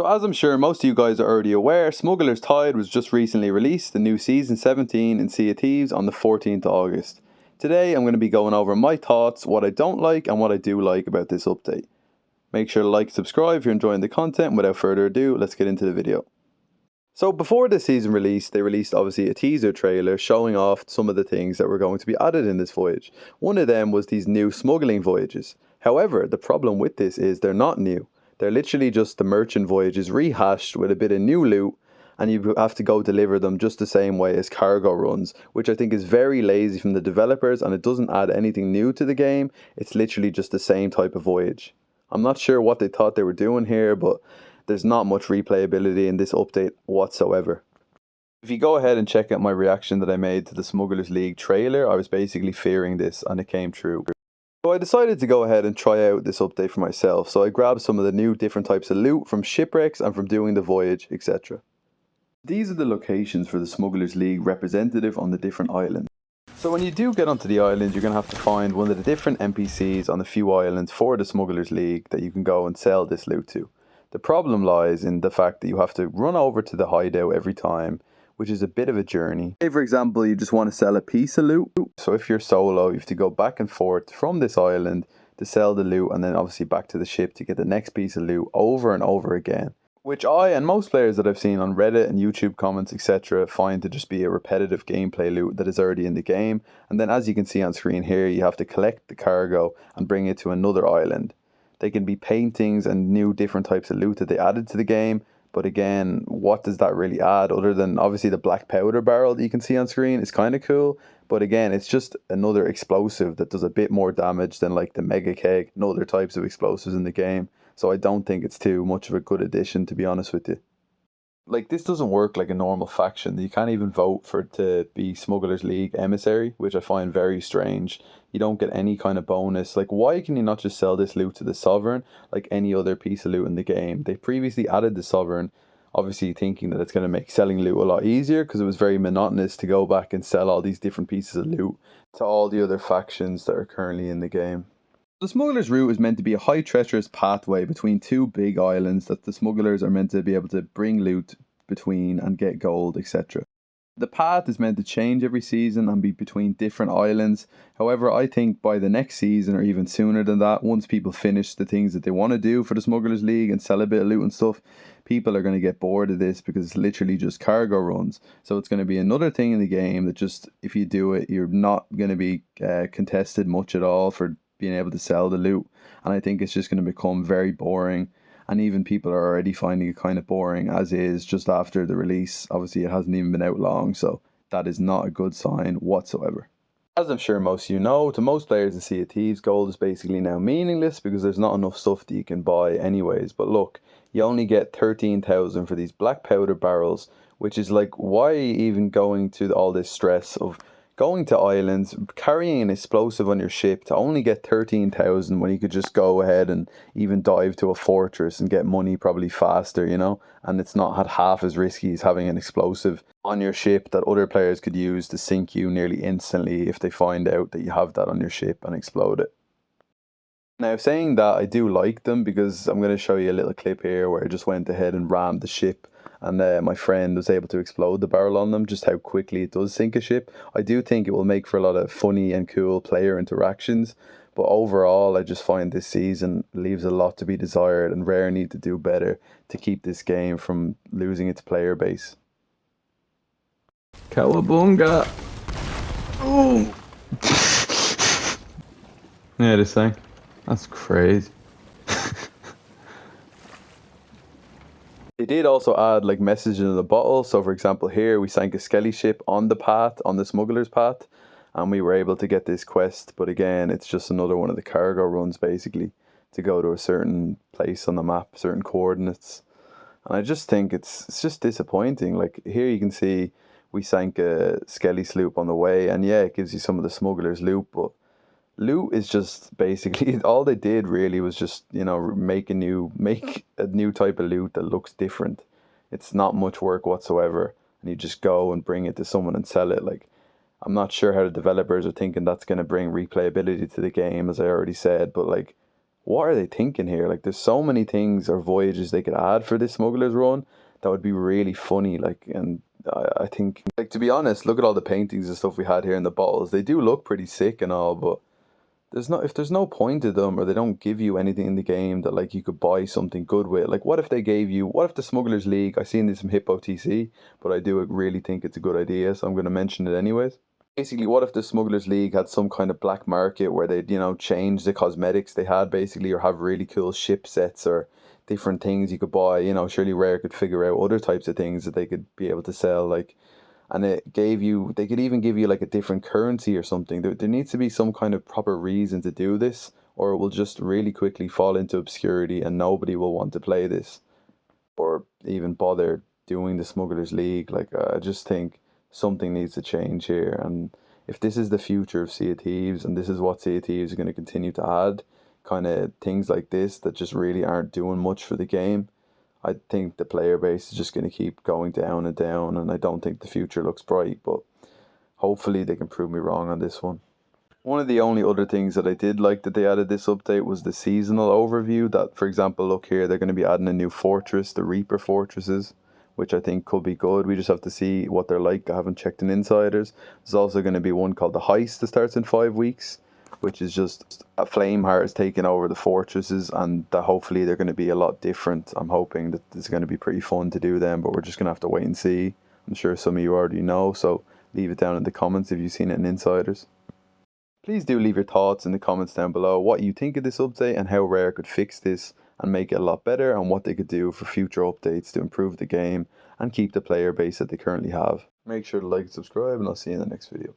So as I'm sure most of you guys are already aware, Smugglers Tide was just recently released, the new Season 17 in Sea of Thieves on the 14th of August. Today I'm going to be going over my thoughts, what I don't like and what I do like about this update. Make sure to like and subscribe if you're enjoying the content, and without further ado, let's get into the video. So before the season release, they released obviously a teaser trailer showing off some of the things that were going to be added in this voyage. One of them was these new smuggling voyages. However, the problem with this is they're not new. They're literally just the merchant voyages rehashed with a bit of new loot, and you have to go deliver them just the same way as cargo runs, which I think is very lazy from the developers, and it doesn't add anything new to the game. It's literally just the same type of voyage. I'm not sure what they thought they were doing here, but there's not much replayability in this update whatsoever. If you go ahead and check out my reaction that I made to the Smugglers League trailer, I was basically fearing this and it came true. So I decided to go ahead and try out this update for myself, so I grabbed some of the new different types of loot from shipwrecks and from doing the voyage, etc. These are the locations for the Smugglers League representative on the different islands. So when you do get onto the island, you're going to have to find one of the different NPCs on the few islands for the Smugglers League that you can go and sell this loot to. The problem lies in the fact that you have to run over to the hideout every time, which is a bit of a journey. Say for example, you just want to sell a piece of loot. So if you're solo, you have to go back and forth from this island to sell the loot, and then obviously back to the ship to get the next piece of loot over and over again. Which I and most players that I've seen on Reddit and YouTube comments etc. find to just be a repetitive gameplay loop that is already in the game. And then as you can see on screen here, you have to collect the cargo and bring it to another island. They can be paintings and new different types of loot that they added to the game. But again, what does that really add other than obviously the black powder barrel that you can see on screen is kind of cool. But again, it's just another explosive that does a bit more damage than like the mega keg and other types of explosives in the game. So I don't think it's too much of a good addition, to be honest with you. Like, this doesn't work like a normal faction. You can't even vote for it to be Smugglers League Emissary, which I find very strange. You don't get any kind of bonus. Like, why can you not just sell this loot to the Sovereign like any other piece of loot in the game? They previously added the Sovereign, obviously thinking that it's going to make selling loot a lot easier, because it was very monotonous to go back and sell all these different pieces of loot to all the other factions that are currently in the game. The Smuggler's route is meant to be a high treacherous pathway between two big islands that the smugglers are meant to be able to bring loot between and get gold, etc. The path is meant to change every season and be between different islands. However, I think by the next season or even sooner than that, once people finish the things that they want to do for the Smugglers League and sell a bit of loot and stuff, people are going to get bored of this because it's literally just cargo runs. So it's going to be another thing in the game that just, if you do it, you're not going to be contested much at all for being able to sell the loot. And I think it's just going to become very boring. And even people are already finding it kind of boring as is just after the release. Obviously, it hasn't even been out long, so that is not a good sign whatsoever. As I'm sure most of you know, to most players in Sea of Thieves, gold is basically now meaningless because there's not enough stuff that you can buy anyways. But look, you only get 13,000 for these black powder barrels, which is like, why even going to all this stress of going to islands, carrying an explosive on your ship to only get 13,000 when you could just go ahead and even dive to a fortress and get money probably faster, you know? And it's not half as risky as having an explosive on your ship that other players could use to sink you nearly instantly if they find out that you have that on your ship and explode it. Now, saying that, I do like them because I'm going to show you a little clip here where I just went ahead and rammed the ship, and my friend was able to explode the barrel on them, just how quickly it does sink a ship. I do think it will make for a lot of funny and cool player interactions, but overall I just find this season leaves a lot to be desired, and Rare need to do better to keep this game from losing its player base. Cowabunga! Oh! Yeah, this thing. That's crazy. They did also add like message in the bottle. So for example, here we sank a skelly ship on the path, on the smuggler's path, and we were able to get this quest. But again, it's just another one of the cargo runs basically to go to a certain place on the map, certain coordinates. And I just think it's just disappointing. Like here you can see we sank a skelly sloop on the way, and yeah, it gives you some of the smuggler's loot, but loot is just basically all they did really was just, you know, make a new type of loot that looks different. It's not much work whatsoever, and you just go and bring it to someone and sell it. Like, I'm not sure how the developers are thinking that's going to bring replayability to the game, as I already said, but like, what are they thinking here? Like, there's so many things or voyages they could add for this Smugglers run that would be really funny. Like, and I think, like, to be honest, look at all the paintings and stuff we had here in the bottles. They do look pretty sick and all, but if there's no point to them, or they don't give you anything in the game that like you could buy something good with. Like, what if they gave you, what if the Smugglers League, I seen this from Hippo TC, but I do really think it's a good idea, so I'm going to mention it anyways. Basically, what if the Smugglers League had some kind of black market where they'd, change the cosmetics they had basically, or have really cool ship sets or different things you could buy. Surely Rare could figure out other types of things that they could be able to sell, like, and they could even give you like a different currency or something. There needs to be some kind of proper reason to do this, or it will just really quickly fall into obscurity and nobody will want to play this or even bother doing the Smugglers League. Like, I just think something needs to change here. And if this is the future of Sea of Thieves, and this is what Sea of Thieves is going to continue to add, kind of things like this that just really aren't doing much for the game, I think the player base is just going to keep going down and down, and I don't think the future looks bright, but hopefully they can prove me wrong on this one. One of the only other things that I did like that they added this update was the seasonal overview. That, for example, look here, they're going to be adding a new fortress, the Reaper fortresses, which I think could be good. We just have to see what they're like. I haven't checked in Insiders. There's also going to be one called the Heist that starts in 5 weeks, which is just a flame heart is taking over the fortresses, and that hopefully they're going to be a lot different. I'm hoping that it's going to be pretty fun to do them, but we're just going to have to wait and see. I'm sure some of you already know, so leave it down in the comments if you've seen it in Insiders. Please do leave your thoughts in the comments down below, what you think of this update and how Rare could fix this and make it a lot better, and what they could do for future updates to improve the game and keep the player base that they currently have. Make sure to like and subscribe, and I'll see you in the next video.